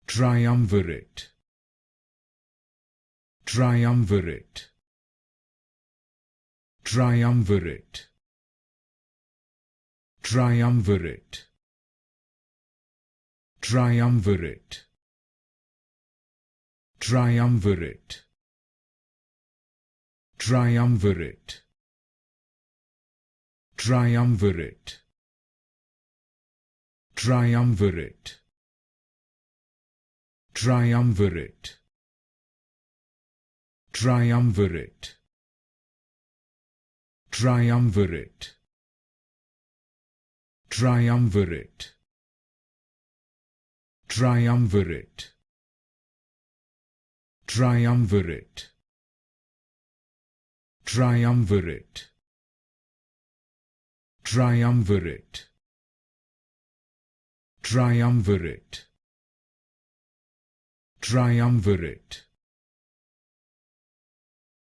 Triumvirate, Triumvirate, Triumvirate, Triumvirate, Triumvirate, Triumvirate, Triumvirate, Triumvirate, Triumvirate, Triumvirate, Triumvirate, Triumvirate, Triumvirate, Triumvirate, Triumvirate, Triumvirate, Triumvirate, Triumvirate, Triumvirate,